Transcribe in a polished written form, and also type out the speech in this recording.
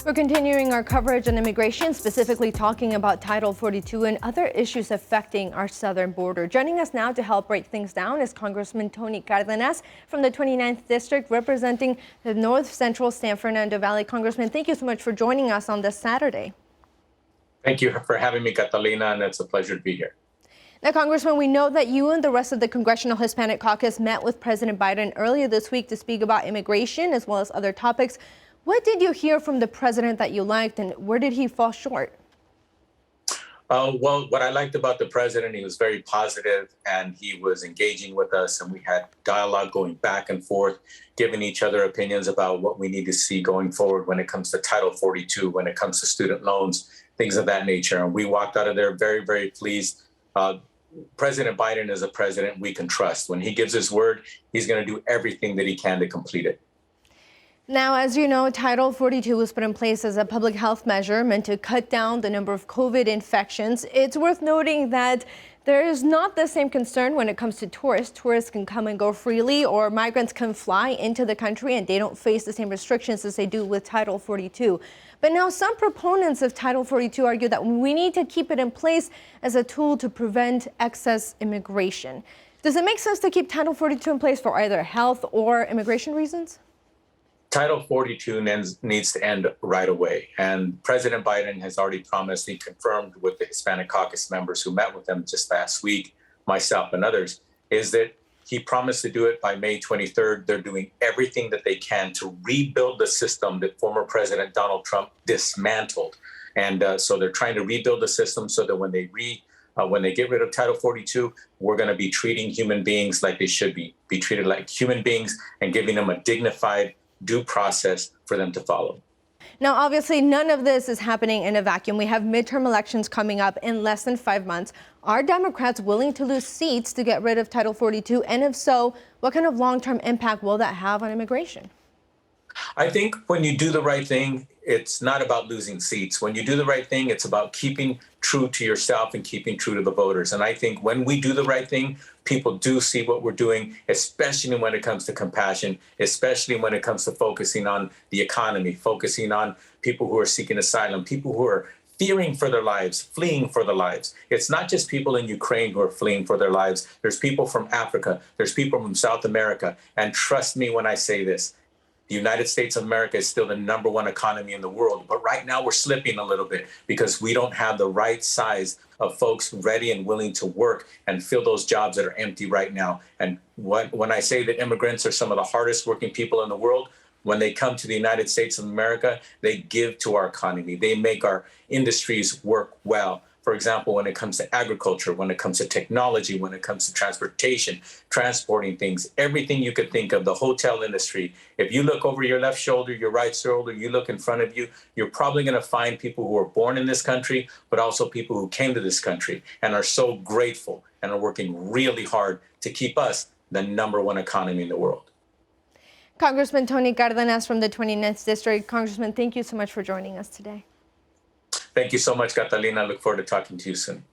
We're continuing our coverage on immigration, specifically talking about Title 42 and other issues affecting our southern border. Joining us now to help break things down is Congressman Tony Cardenas from the 29th District, representing the North Central San Fernando Valley. Congressman, thank you so much for joining us on this Saturday. Thank you for having me, Catalina, and it's a pleasure to be here. Now, Congressman, we know that you and the rest of the Congressional Hispanic Caucus met with President Biden earlier this week to speak about immigration as well as other topics. What did you hear from the president that you liked, and where did he fall short? Well, what I liked about the president, he was very positive and he was engaging with us, and we had dialogue going back and forth, giving each other opinions about what we need to see going forward when it comes to Title 42, when it comes to student loans, things of that nature. And we walked out of there very, very pleased. President Biden is a president we can trust. When he gives his word, he's going to do everything that he can to complete it. Now, as you know, Title 42 was put in place as a public health measure meant to cut down the number of COVID infections. It's worth noting that there is not the same concern when it comes to tourists. Tourists can come and go freely, or migrants can fly into the country and they don't face the same restrictions as they do with Title 42. But now some proponents of Title 42 argue that we need to keep it in place as a tool to prevent excess immigration. Does it make sense to keep Title 42 in place for either health or immigration reasons? Title 42 needs to end right away. And President Biden has already promised, he confirmed with the Hispanic Caucus members who met with him just last week, myself and others, is that he promised to do it by May 23rd. They're doing everything that they can to rebuild the system that former President Donald Trump dismantled. And so they're trying to rebuild the system so that when they get rid of Title 42, we're going to be treating human beings like they should be treated like human beings and giving them a dignified due process for them to follow. Now, obviously, none of this is happening in a vacuum. We have midterm elections coming up in less than 5 months. Are Democrats willing to lose seats to get rid of Title 42? And if so, what kind of long-term impact will that have on immigration? I think when you do the right thing, it's not about losing seats. When you do the right thing, it's about keeping true to yourself and keeping true to the voters. And I think when we do the right thing, people do see what we're doing, especially when it comes to compassion, especially when it comes to focusing on the economy, focusing on people who are seeking asylum, people who are fearing for their lives, fleeing for their lives. It's not just people in Ukraine who are fleeing for their lives. There's people from Africa. There's people from South America. And trust me when I say this, the United States of America is still the #1 economy in the world. But right now we're slipping a little bit because we don't have the right size of folks ready and willing to work and fill those jobs that are empty right now. And when I say that immigrants are some of the hardest working people in the world, when they come to the United States of America, they give to our economy. They make our industries work well. For example, when it comes to agriculture, when it comes to technology, when it comes to transportation, transporting things, everything you could think of, the hotel industry. If you look over your left shoulder, your right shoulder, you look in front of you, you're probably going to find people who were born in this country, but also people who came to this country and are so grateful and are working really hard to keep us the #1 economy in the world. Congressman Tony Cardenas from the 29th District. Congressman, thank you so much for joining us today. Thank you so much, Catalina. I look forward to talking to you soon.